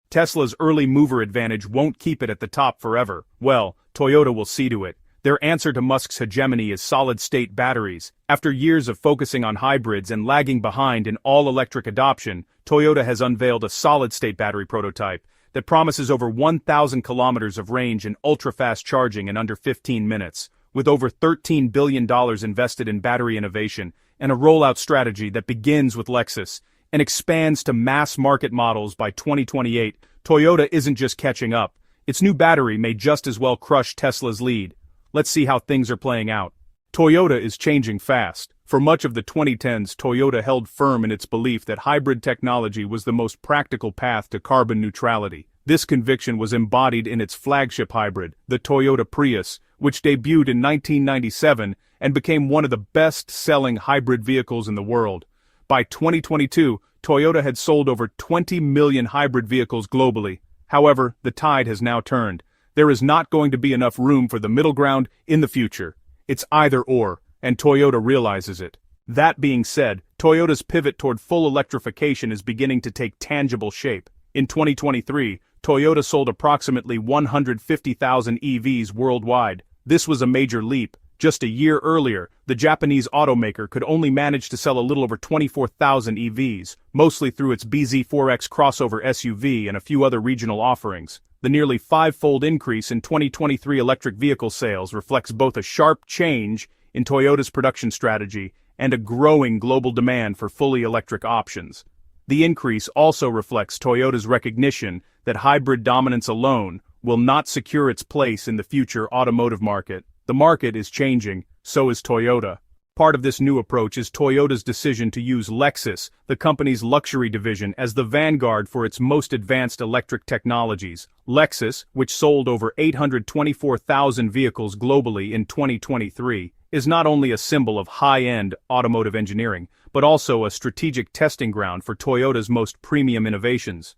Tesla's early mover advantage won't keep it at the top forever. Well, Toyota will see to it. Their answer to Musk's hegemony is solid-state batteries. After years of focusing on hybrids and lagging behind in all-electric adoption, Toyota has unveiled a solid-state battery prototype that promises over 1,000 kilometers of range and ultra-fast charging in under 15 minutes. With over $13 billion invested in battery innovation and a rollout strategy that begins with Lexus and expands to mass-market models by 2028, Toyota isn't just catching up. Its new battery may just as well crush Tesla's lead. Let's see how things are playing out. Toyota is changing fast. For much of the 2010s, Toyota held firm in its belief that hybrid technology was the most practical path to carbon neutrality. This conviction was embodied in its flagship hybrid, the Toyota Prius, which debuted in 1997 and became one of the best-selling hybrid vehicles in the world. By 2022, Toyota had sold over 20 million hybrid vehicles globally. However, the tide has now turned. There is not going to be enough room for the middle ground in the future. It's either or, and Toyota realizes it. That being said, Toyota's pivot toward full electrification is beginning to take tangible shape. In 2023, Toyota sold approximately 150,000 EVs worldwide. This was a major leap. Just a year earlier, the Japanese automaker could only manage to sell a little over 24,000 EVs, mostly through its BZ4X crossover SUV and a few other regional offerings. The nearly five-fold increase in 2023 electric vehicle sales reflects both a sharp change in Toyota's production strategy and a growing global demand for fully electric options. The increase also reflects Toyota's recognition that hybrid dominance alone will not secure its place in the future automotive market. The market is changing, so is Toyota. Part of this new approach is Toyota's decision to use Lexus, the company's luxury division, as the vanguard for its most advanced electric technologies. Lexus, which sold over 824,000 vehicles globally in 2023, is not only a symbol of high-end automotive engineering, but also a strategic testing ground for Toyota's most premium innovations.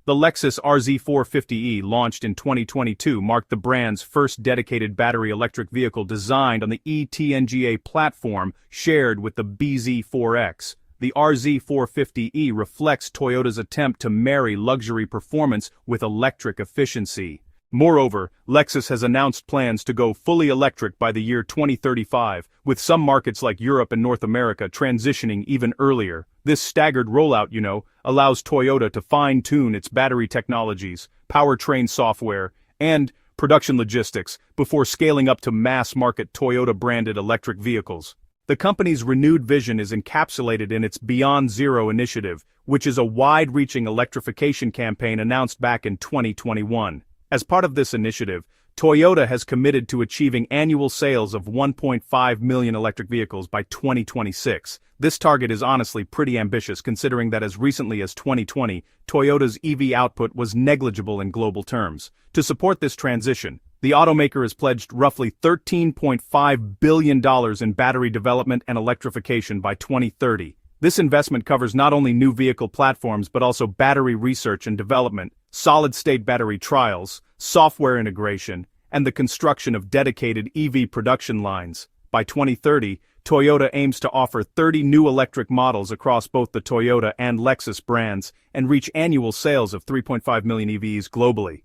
The Lexus RZ450e, launched in 2022, marked the brand's first dedicated battery electric vehicle designed on the eTNGA platform shared with the BZ4X. The RZ450e reflects Toyota's attempt to marry luxury performance with electric efficiency. Moreover, Lexus has announced plans to go fully electric by the year 2035, with some markets like Europe and North America transitioning even earlier. This staggered rollout, allows Toyota to fine-tune its battery technologies, powertrain software, and production logistics before scaling up to mass-market Toyota-branded electric vehicles. The company's renewed vision is encapsulated in its Beyond Zero initiative, which is a wide-reaching electrification campaign announced back in 2021. As part of this initiative, Toyota has committed to achieving annual sales of 1.5 million electric vehicles by 2026. This target is honestly pretty ambitious considering that as recently as 2020, Toyota's EV output was negligible in global terms. To support this transition, the automaker has pledged roughly $13.5 billion in battery development and electrification by 2030. This investment covers not only new vehicle platforms but also battery research and development, solid-state battery trials, software integration, and the construction of dedicated EV production lines. By 2030, Toyota aims to offer 30 new electric models across both the Toyota and Lexus brands and reach annual sales of 3.5 million EVs globally.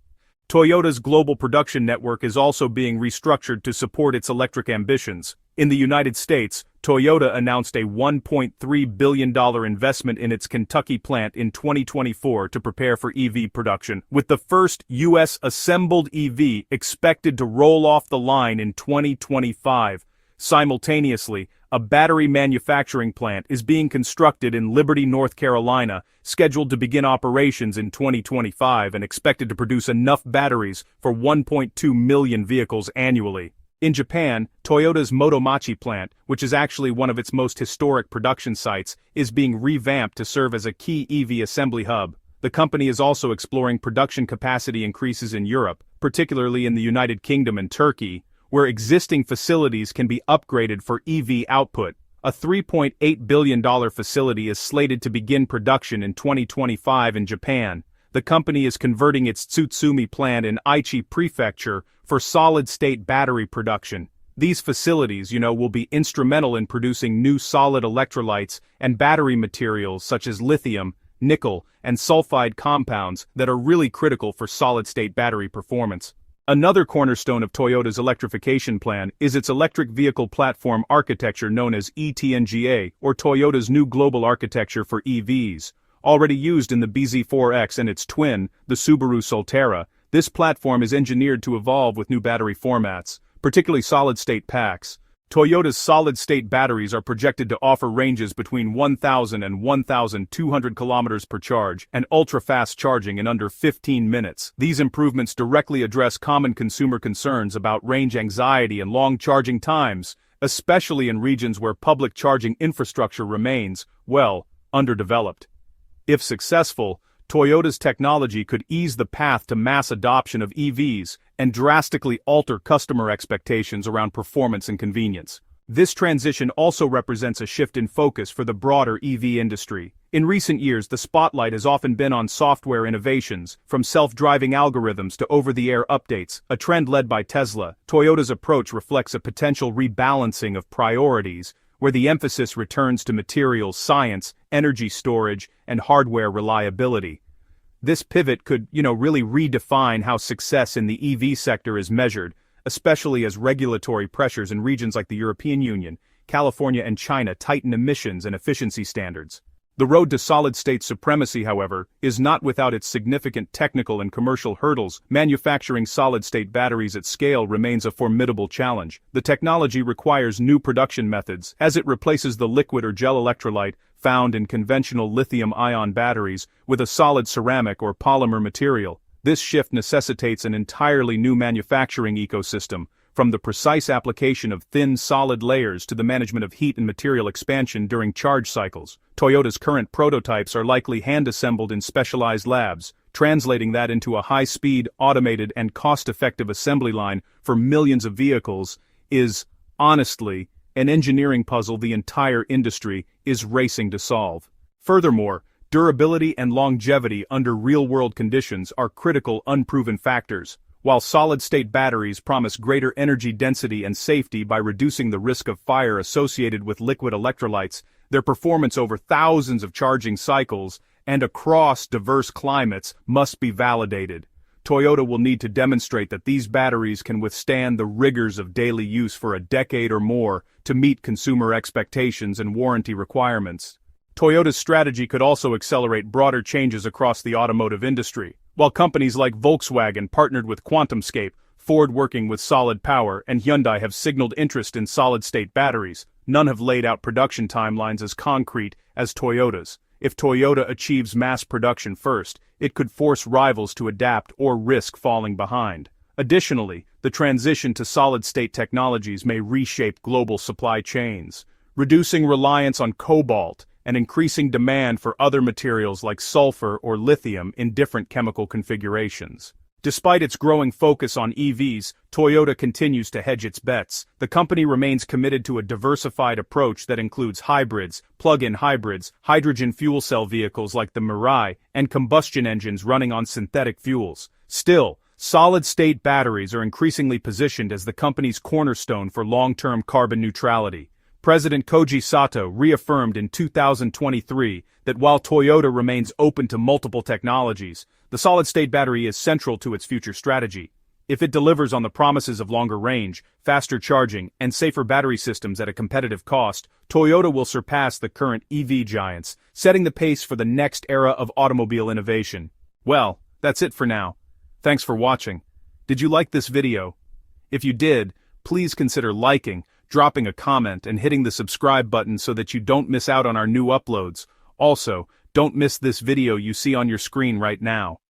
Toyota's global production network is also being restructured to support its electric ambitions. In the United States, Toyota announced a $1.3 billion investment in its Kentucky plant in 2024 to prepare for EV production, with the first U.S. assembled EV expected to roll off the line in 2025. Simultaneously, a battery manufacturing plant is being constructed in Liberty, North Carolina, scheduled to begin operations in 2025 and expected to produce enough batteries for 1.2 million vehicles annually. In Japan, Toyota's Motomachi plant, which is actually one of its most historic production sites, is being revamped to serve as a key EV assembly hub. The company is also exploring production capacity increases in Europe, particularly in the United Kingdom and Turkey, where existing facilities can be upgraded for EV output. A $3.8 billion facility is slated to begin production in 2025 in Japan. The company is converting its Tsutsumi plant in Aichi Prefecture for solid-state battery production. These facilities, will be instrumental in producing new solid electrolytes and battery materials such as lithium, nickel, and sulfide compounds that are really critical for solid-state battery performance. Another cornerstone of Toyota's electrification plan is its electric vehicle platform architecture known as ETNGA, or Toyota's new global architecture for EVs. Already used in the BZ4X and its twin, the Subaru Solterra, this platform is engineered to evolve with new battery formats, particularly solid-state packs. Toyota's solid-state batteries are projected to offer ranges between 1,000 and 1,200 kilometers per charge and ultra-fast charging in under 15 minutes. These improvements directly address common consumer concerns about range anxiety and long charging times, especially in regions where public charging infrastructure remains, well, underdeveloped. If successful, Toyota's technology could ease the path to mass adoption of EVs and drastically alter customer expectations around performance and convenience. This transition also represents a shift in focus for the broader EV industry. In recent years, the spotlight has often been on software innovations, from self-driving algorithms to over-the-air updates, a trend led by Tesla. Toyota's approach reflects a potential rebalancing of priorities, where the emphasis returns to materials science, energy storage, and hardware reliability. This pivot could, really redefine how success in the EV sector is measured, especially as regulatory pressures in regions like the European Union, California, and China tighten emissions and efficiency standards. The road to solid-state supremacy, however, is not without its significant technical and commercial hurdles. Manufacturing solid-state batteries at scale remains a formidable challenge. The technology requires new production methods, as it replaces the liquid or gel electrolyte found in conventional lithium-ion batteries with a solid ceramic or polymer material. This shift necessitates an entirely new manufacturing ecosystem, from the precise application of thin solid layers to the management of heat and material expansion during charge cycles. Toyota's current prototypes are likely hand-assembled in specialized labs, translating that into a high-speed, automated, and cost-effective assembly line for millions of vehicles is, honestly, an engineering puzzle the entire industry is racing to solve. Furthermore, durability and longevity under real-world conditions are critical unproven factors. While solid-state batteries promise greater energy density and safety by reducing the risk of fire associated with liquid electrolytes, their performance over thousands of charging cycles and across diverse climates must be validated. Toyota will need to demonstrate that these batteries can withstand the rigors of daily use for a decade or more to meet consumer expectations and warranty requirements. Toyota's strategy could also accelerate broader changes across the automotive industry. While companies like Volkswagen partnered with QuantumScape, Ford working with Solid Power, and Hyundai have signaled interest in solid-state batteries, none have laid out production timelines as concrete as Toyota's. If Toyota achieves mass production first, it could force rivals to adapt or risk falling behind. Additionally, the transition to solid-state technologies may reshape global supply chains, reducing reliance on cobalt and increasing demand for other materials like sulfur or lithium in different chemical configurations. Despite its growing focus on EVs, Toyota continues to hedge its bets. The company remains committed to a diversified approach that includes hybrids, plug-in hybrids, hydrogen fuel cell vehicles like the Mirai, and combustion engines running on synthetic fuels. Still, solid-state batteries are increasingly positioned as the company's cornerstone for long-term carbon neutrality. President Koji Sato reaffirmed in 2023 that while Toyota remains open to multiple technologies, the solid-state battery is central to its future strategy. If it delivers on the promises of longer range, faster charging, and safer battery systems at a competitive cost, Toyota will surpass the current EV giants, setting the pace for the next era of automobile innovation. Well, that's it for now. Thanks for watching. Did you like this video? If you did, please consider liking, dropping a comment, and hitting the subscribe button so that you don't miss out on our new uploads. Also, don't miss this video you see on your screen right now.